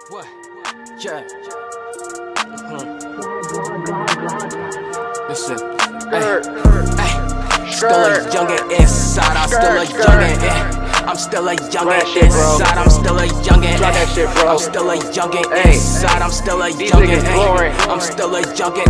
What? Yeah. Listen. Hey. Still a youngin' inside. I'm still a youngin'. I'm still a youngin' inside. I'm still a youngin'. I'm still a youngin' inside. I'm still a youngin'. I'm still a youngin'.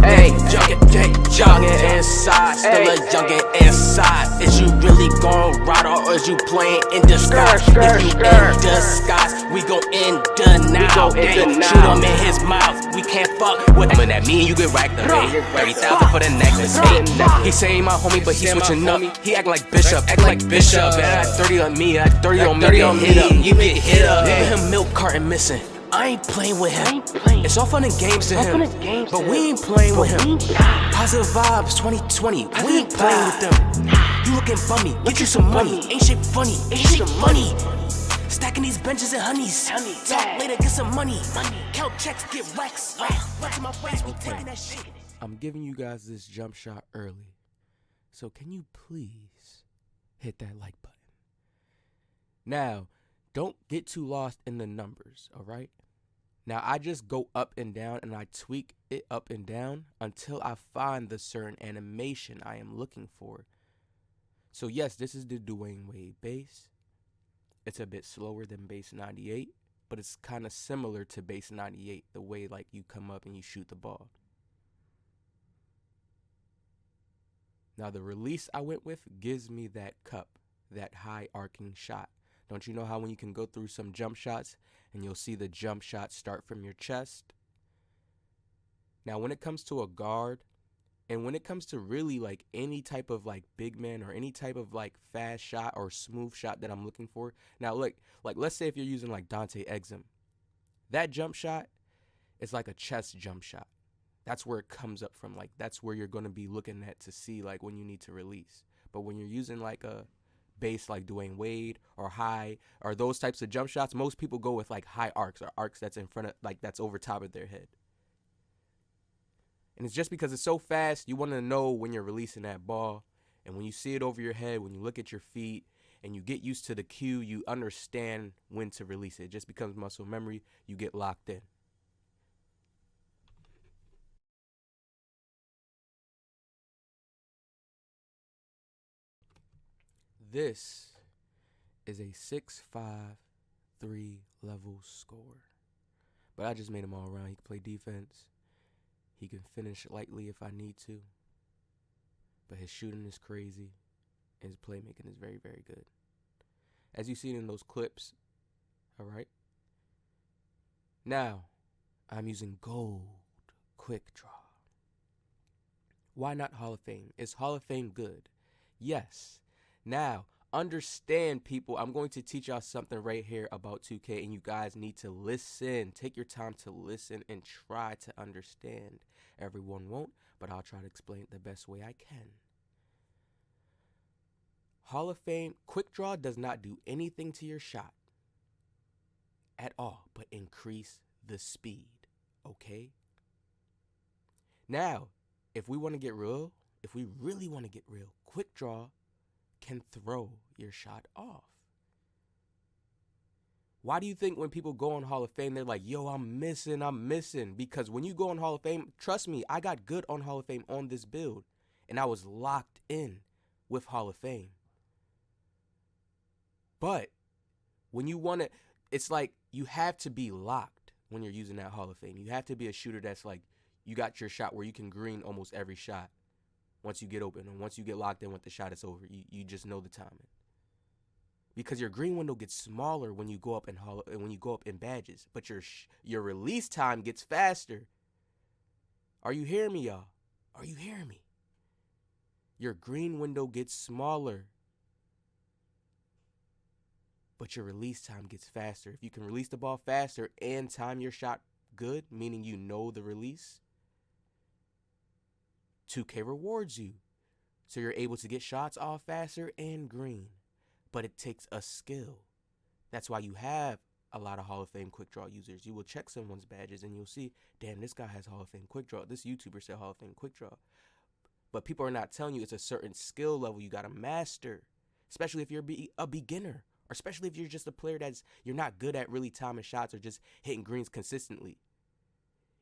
Youngin' inside. Still a youngin' inside. Is you really gon' ride or is you playing in disguise? If you in disguise, we go in the now. Shoot him in his mouth. We can't fuck with him. That me and you get racked up. 30,000 for the necklace. He say he my homie, but he switching up. He act like Bishop, And I 30 on me, I 30 on me. You get hit up. Leaving him milk carton missing. I ain't playing with him. It's all fun and games to him, but we ain't playing with him. Positive vibes 2020. We ain't playing with them. You looking bummy? Get you some money. Ain't shit funny. Stacking these benches and honeys. Talk later, get some money. Count checks, get racks. Right to my face, we taking that shit. I'm giving you guys this jump shot early, so can you please hit that like button? Now, don't get too lost in the numbers, all right? Now, I just go up and down and I tweak it up and down until I find the certain animation I am looking for. So yes, this is the Dwayne Wade bass. It's a bit slower than bass 98, but it's kind of similar to bass 98, the way like you come up and you shoot the ball. Now the release I went with gives me that cup, that high arcing shot. Don't you know how when you can go through some jump shots and you'll see the jump shot start from your chest? Now when it comes to a guard, and when it comes to really like any type of like big man or any type of like fast shot or smooth shot that I'm looking for. Now look, like let's say if you're using like Dante Exum, that jump shot is like a chest jump shot. That's where it comes up from. Like that's where you're going to be looking at to see like when you need to release. But when you're using like a bass like Dwayne Wade or high or those types of jump shots, most people go with like high arcs or arcs that's in front of like that's over top of their head. And it's just because it's so fast, you want to know when you're releasing that ball. And when you see it over your head, when you look at your feet and you get used to the cue, you understand when to release it. It just becomes muscle memory. You get locked in. This is a 6'5", 3 level score. But I just made him all around. He can play defense. He can finish lightly if I need to. But his shooting is crazy. And his playmaking is very, very good. As you've seen in those clips. Alright. Now, I'm using gold quick draw. Why not Hall of Fame? Is Hall of Fame good? Yes. Now, understand, people, I'm going to teach y'all something right here about 2K, and you guys need to listen. Take your time to listen and try to understand. Everyone won't, but I'll try to explain it the best way I can. Hall of Fame, quick draw does not do anything to your shot at all, but increase the speed, okay? Now, if we want to get real, if we really want to get real, quick draw can throw your shot off. Why do you think when people go on Hall of Fame, they're like, yo, I'm missing? Because when you go on Hall of Fame, trust me, I got good on Hall of Fame on this build. And I was locked in with Hall of Fame. But when you want to, it's like you have to be locked when you're using that Hall of Fame. You have to be a shooter that's like, you got your shot where you can green almost every shot. Once you get open and once you get locked in with the shot, it's over. You just know the timing. Because your green window gets smaller when you go up in badges, but your release time gets faster. Are you hearing me, y'all? Are you hearing me? Your green window gets smaller, but your release time gets faster. If you can release the ball faster and time your shot good, meaning you know the release, 2K rewards you. So you're able to get shots off faster and green. But it takes a skill. That's why you have a lot of Hall of Fame quick draw users. You will check someone's badges and you'll see, damn, this guy has Hall of Fame quick draw. This YouTuber said Hall of Fame quick draw. But people are not telling you it's a certain skill level you got to master. Especially if you're a beginner Or especially if you're just a player you're not good at really timing shots or just hitting greens consistently.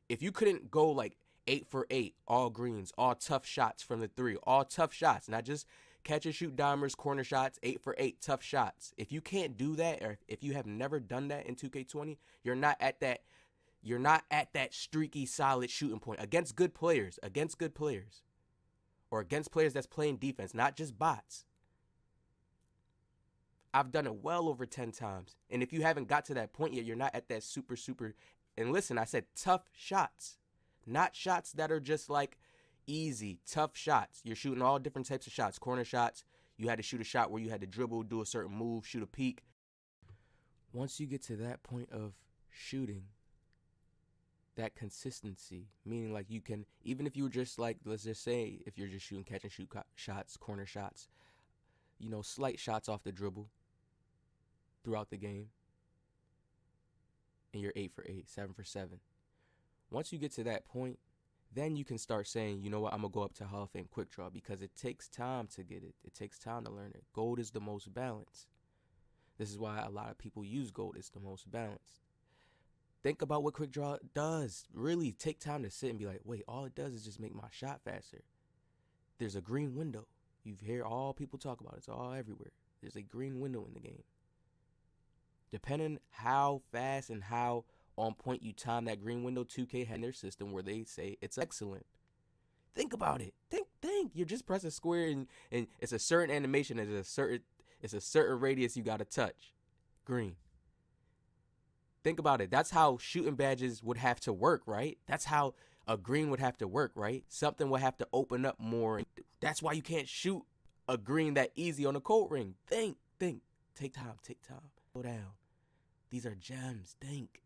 If you couldn't go like 8 for 8, all greens, all tough shots from the 3, all tough shots, not just catch and shoot dimers, corner shots, 8 for 8 tough shots. If you can't do that, or if you have never done that in 2K20, you're not at that streaky solid shooting point against good players, or against players that's playing defense, not just bots. I've done it well over 10 times. And if you haven't got to that point yet, you're not at that super, and listen, I said tough shots, not shots that are just like easy, tough shots. You're shooting all different types of shots, corner shots. You had to shoot a shot where you had to dribble, do a certain move, shoot a peek. Once you get to that point of shooting, that consistency, meaning like you can, even if you were just like, let's just say, if you're just shooting catch and shoot shots, corner shots, slight shots off the dribble throughout the game, and you're 8 for 8, 7 for 7. Once you get to that point, then you can start saying, you know what, I'm going to go up to Hall of Fame quick draw, because it takes time to get it. It takes time to learn it. Gold is the most balanced. This is why a lot of people use gold. It's the most balanced. Think about what quick draw does. Really take time to sit and be like, wait, all it does is just make my shot faster. There's a green window. You hear all people talk about it. It's all everywhere. There's a green window in the game. Depending how fast and how on point you time that green window, 2K had in their system where they say it's excellent. Think about it. Think. You're just pressing square and it's a certain animation. It's a certain radius you got to touch. Green. Think about it. That's how shooting badges would have to work, right? That's how a green would have to work, right? Something would have to open up more. That's why you can't shoot a green that easy on a cold ring. Think. Take time. Slow down. These are gems. Think.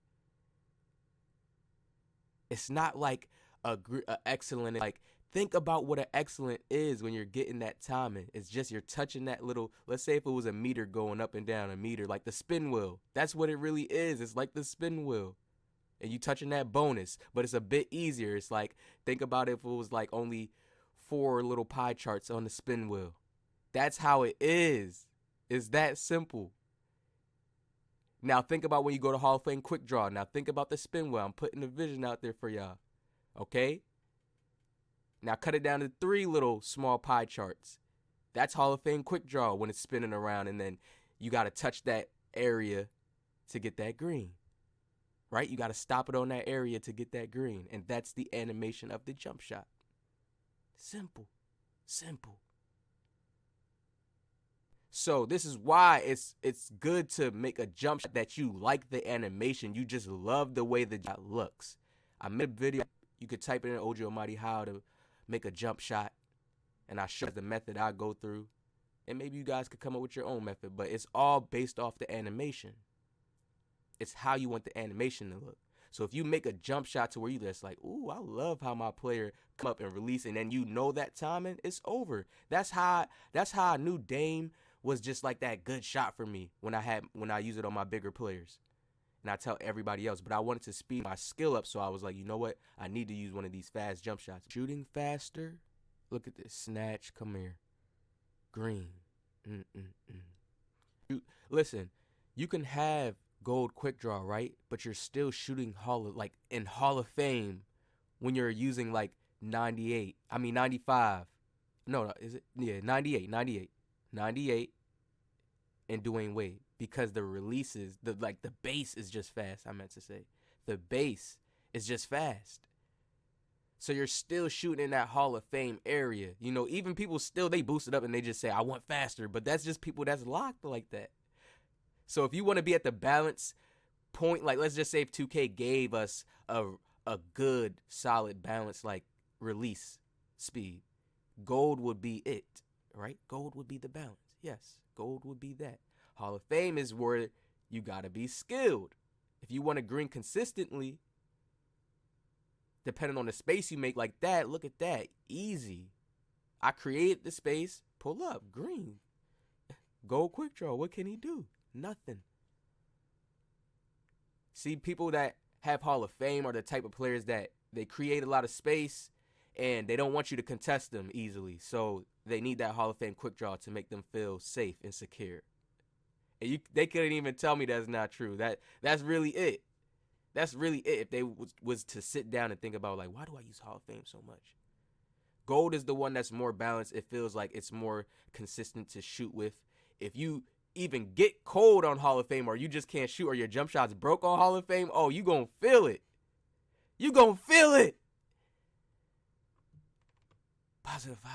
It's not like a excellent. Like, think about what an excellent is when you're getting that timing. It's just you're touching that little, let's say if it was a meter going up and down, a meter, like the spin wheel. That's what it really is. It's like the spin wheel. And you touching that bonus, but it's a bit easier. It's like, think about if it was like only 4 little pie charts on the spin wheel. That's how it is. It's that simple. Now think about when you go to Hall of Fame quick draw. Now think about the spin wheel. I'm putting the vision out there for y'all. Okay? Now cut it down to 3 little small pie charts. That's Hall of Fame quick draw when it's spinning around, and then you got to touch that area to get that green. Right? You got to stop it on that area to get that green. And that's the animation of the jump shot. Simple. So this is why it's good to make a jump shot that you like the animation. You just love the way the shot looks. I made a video. You could type it in OG Almighty how to make a jump shot, and I show the method I go through, and maybe you guys could come up with your own method, but it's all based off the animation. It's how you want the animation to look. So if you make a jump shot to where you just like, ooh, I love how my player come up and release, and then you know that timing, it's over. That's how I knew Dame was just like that good shot for me when I use it on my bigger players. And I tell everybody else, but I wanted to speed my skill up, so I was like, you know what? I need to use one of these fast jump shots. Shooting faster. Look at this. Snatch. Come here. Green. Listen, you can have gold quick draw, right? But you're still shooting in Hall of Fame when you're using like 95. No, is it? Yeah, 98 and Dwayne Wade, because the releases, the base is just fast. I meant to say the base is just fast. So you're still shooting in that Hall of Fame area. Even people still, they boost it up and they just say, I want faster, but that's just people that's locked like that. So if you want to be at the balance point, like let's just say if 2K gave us a good solid balance like release speed, gold would be it. Right? Gold would be the balance. Yes, gold would be that. Hall of Fame is where you got to be skilled. If you want to green consistently, depending on the space you make like that, look at that. Easy. I created the space, pull up, green. Gold quick draw. What can he do? Nothing. See, people that have Hall of Fame are the type of players that they create a lot of space and they don't want you to contest them easily. So they need that Hall of Fame quick draw to make them feel safe and secure. And they couldn't even tell me that's not true. That's really it. That's really it. If they was to sit down and think about, like, why do I use Hall of Fame so much? Gold is the one that's more balanced. It feels like it's more consistent to shoot with. If you even get cold on Hall of Fame, or you just can't shoot, or your jump shot's broke on Hall of Fame, oh, you gonna feel it. You gonna feel it. Positive vibes.